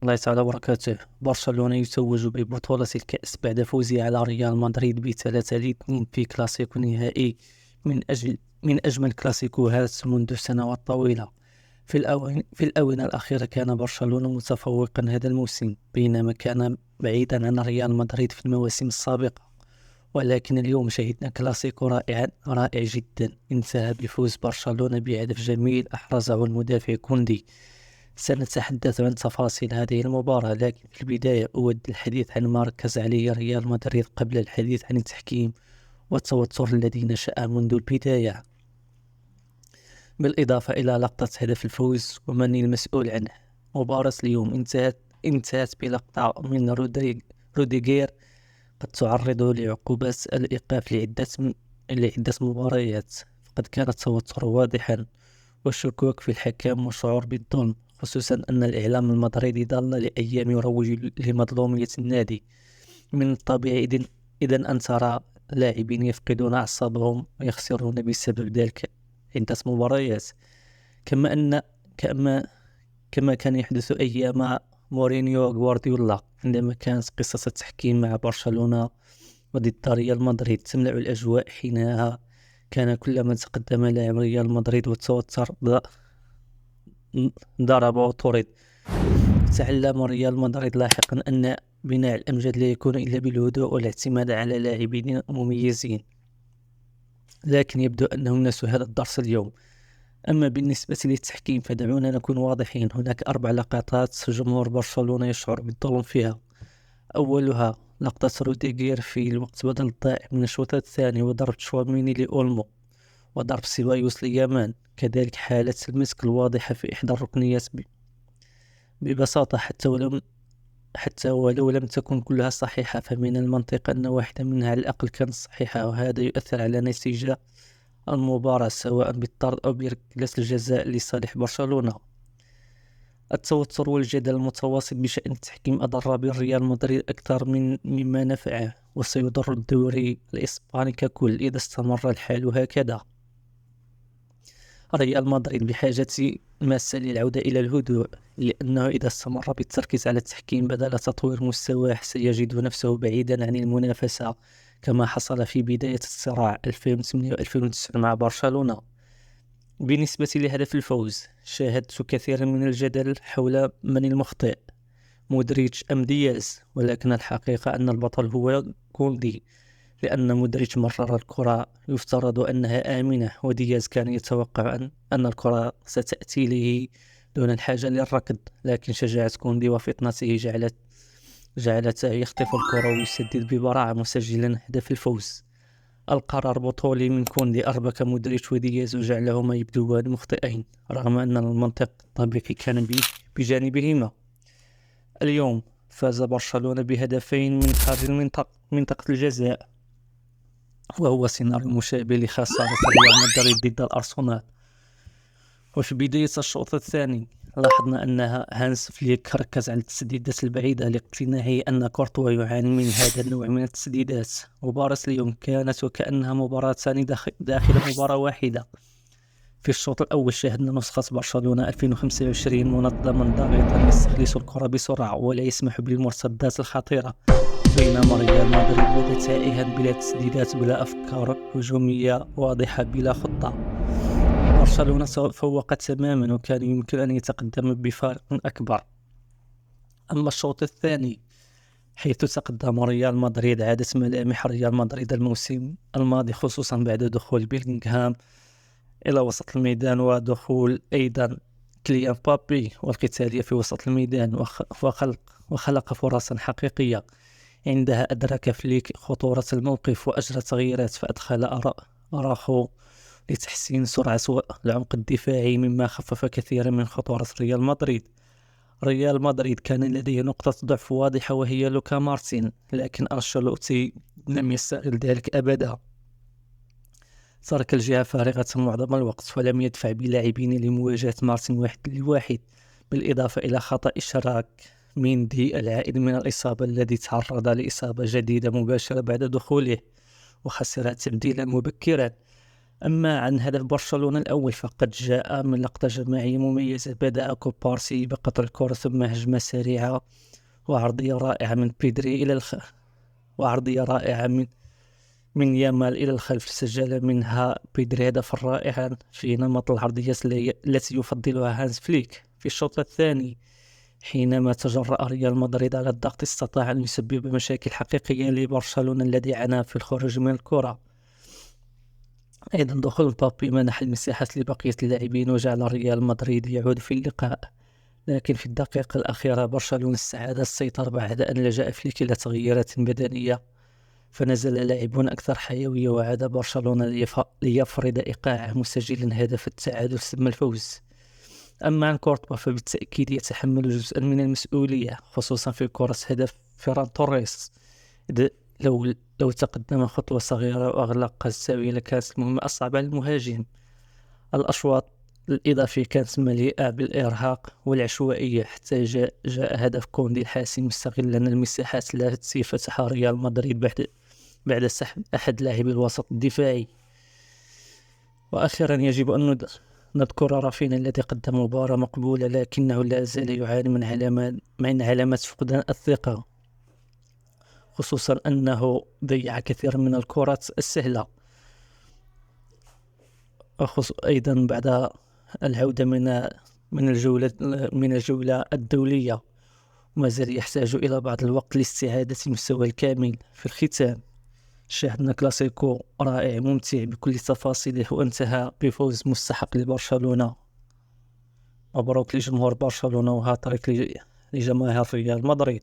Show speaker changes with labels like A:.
A: الله تعالى وبركاته. برشلونة يتوج ببطولة الكأس بعد فوزه على ريال مدريد ب3-2 في كلاسيكو نهائي من أجمل كلاسيكوهات منذ سنوات طويلة. في الآونة الأخيرة كان برشلونة متفوقا هذا الموسم، بينما كان بعيدا عن ريال مدريد في المواسم السابقة. ولكن اليوم شهدنا كلاسيكو رائع جدا، انتهى بفوز برشلونة بهدف جميل أحرزه المدافع كوندي. سنتحدث عن تفاصيل هذه المباراة، لكن في البداية أود الحديث عن ما ركز عليه ريال مدريد قبل الحديث عن التحكيم والتوتر الذي نشأ منذ البداية، بالإضافة إلى لقطة هدف الفوز ومن المسؤول عنه. مباراة اليوم انتهت بلقطة من روديغير قد تعرض لعقوبات الإيقاف لعدة مباريات. فقد كان التوتر واضحا والشكوك في الحكام وشعور بالظلم، خصوصا أن الإعلام المدريدي ظل لأيام يروج لمظلومية النادي. من الطبيعي إذن أن ترى لاعبين يفقدون أعصابهم ويخسرون بسبب ذلك عدة مباريات، كما أن كما كما كان يحدث أيام مورينيو وغوارديولا، عندما كانت قصة التحكيم مع برشلونة وضد ريال مدريد تملأ الأجواء. حينها كان كلما تقدم لاعب ريال مدريد والتوتر ضرب وطرد. تعلم ريال مدريد لاحقا أن بناء الأمجاد لا يكون إلا بالهدوء والاعتماد على لاعبين مميزين، لكن يبدو أنهم نسوا هذا الدرس اليوم. أما بالنسبة للتحكيم فدعونا نكون واضحين، هناك 4 لقطات جمهور برشلونة يشعر بالظلم فيها. أولها لقطة روديغير في الوقت بدل الضائع من الشوط الثاني، وضرب تشواميني لأولمو، وضرب سيبايوس ليامان، كذلك حالة المسك الواضحة في إحدى الركنيات. ببساطة حتى ولو لم تكن كلها صحيحة، فمن المنطق أن واحدة منها على الأقل كانت صحيحة، وهذا يؤثر على نتيجة المباراة سواء بالطرد أو بركلة الجزاء لصالح برشلونة. التوتر والجدل المتواصل بشأن التحكيم أضر بالريال مدريد أكثر مما نفعه، وسيضر الدوري الإسباني ككل إذا استمر الحال هكذا. ريال مدريد بحاجة ماسة للعودة إلى الهدوء، لأنه إذا استمر بالتركيز على التحكيم بدل تطوير مستواه سيجد نفسه بعيدا عن المنافسة، كما حصل في بداية الصراع 2008 و2009 مع برشلونة. بالنسبة لهدف الفوز، شاهدت كثيرا من الجدل حول من المخطئ، مودريتش أم دياز، ولكن الحقيقة أن البطل هو كوندي، لأن مودريتش مرر الكرة يفترض أنها آمنة، ودياز كان يتوقع أن الكرة ستأتي له دون الحاجة للركض، لكن شجاعة كوندي وفطنته جعلته يخطف الكرة ويسدد ببراعة مسجلا هدف الفوز. القرار بطولي من كوندي أربك مودريتش ودياز وجعلهما يبدوان مخطئين، رغم أن المنطق الطبيعي كان بجانبهما. اليوم فاز برشلونة بهدفين من خارج منطقة الجزاء، وهو سيناريو مشابه لخسارة ريال مدريد ضد الأرسنال. وفي بداية الشوط الثاني لاحظنا أن هانس فليك ركز على التسديدات البعيدة لاقتناعه أن كورتوا يعاني من هذا النوع من التسديدات. مباراة اليوم كانت وكأنها مباراتان داخل مباراة واحدة. في الشوط الأول شاهدنا نسخة برشلونة 2025 منظما ضاغطا يستخلص الكرة بسرعة ولا يسمح بالمرتدات الخطيرة، بينما ريال مدريد بدا تائها بلا تسديدات بلا أفكار هجومية واضحة بلا خطة. برشلونة فوق تماما وكان يمكن أن يتقدم بفارق أكبر. أما الشوط الثاني حيث تقدم ريال مدريد، عادت ملامح ريال مدريد الموسم الماضي، خصوصا بعد دخول بيلينغهام إلى وسط الميدان ودخول أيضا كيليان مبابي والقتالية في وسط الميدان، وخلق فرصا حقيقية. عندها أدرك فليك خطورة الموقف وأجرى تغييرات، فأدخل أراخو لتحسين سرعة العمق الدفاعي، مما خفف كثيرا من خطورة ريال مدريد. ريال مدريد كان لديه نقطة ضعف واضحة وهي لوكا مارتين، لكن أنشيلوتي لم يستغل ذلك أبدا. ترك الجهة فارغة معظم الوقت ولم يدفع بلاعبين لمواجهة مارتين 1-1، بالإضافة إلى خطأ إشراك ميندي العائد من الإصابة الذي تعرض لإصابة جديدة مباشرة بعد دخوله وخسر تبديلا مبكرا. أما عن هدف برشلونة الأول فقد جاء من لقطة جماعية مميزة. بدأ كوبارسي بقطع الكرة ثم هجمة سريعة وعرضية رائعة من بيدري إلى وعرضية رائعة من يامال إلى الخلف. سجل منها بيدري هدفا رائعا في نمط العرضيات التي يفضلها هانز فليك. في الشوط الثاني حينما تجرأ ريال مدريد على الضغط استطاع أن يسبب مشاكل حقيقية لبرشلونة الذي عانى في الخروج من الكرة. أيضا دخول مبابي منح المساحات لبقية اللاعبين وجعل ريال مدريد يعود في اللقاء، لكن في الدقائق الأخيرة برشلونة استعاد السيطرة بعد أن لجأ فليك إلى تغييرات بدنية، فنزل لاعبون أكثر حيوية وعاد برشلونة ليفرض إيقاعه مسجلا هدف التعادل ثم الفوز. أما عن كورتوا فبالتأكيد يتحمل جزءا من المسؤولية خصوصا في كرة هدف فيران توريس. لو تقدم خطوة صغيرة وأغلق الزاوية لكانت المهمة أصعب على المهاجم. الأشواط الإضافية كانت مليئة بالإرهاق والعشوائية حتى جاء هدف كوندي الحاسم مستغلا المساحات التي فتحها ريال مدريد بعد سحب أحد لاعبي الوسط الدفاعي. وأخيرا يجب أن نذكر رافينيا الذي قدم مباراة مقبولة، لكنه لا زال يعاني من علامات فقدان الثقة، خصوصا أنه ضيع كثير من الكرات السهلة، أيضا بعد العودة من الجولة الدولية، وما زال يحتاج إلى بعض الوقت لاستعادة مستوى الكامل. في الختام شاهدنا كلاسيكو رائع ممتع بكل تفاصيله وانتهى بفوز مستحق لبرشلونة. مبروك لجمهور برشلونة وهاتريك لجماهير ريال مدريد.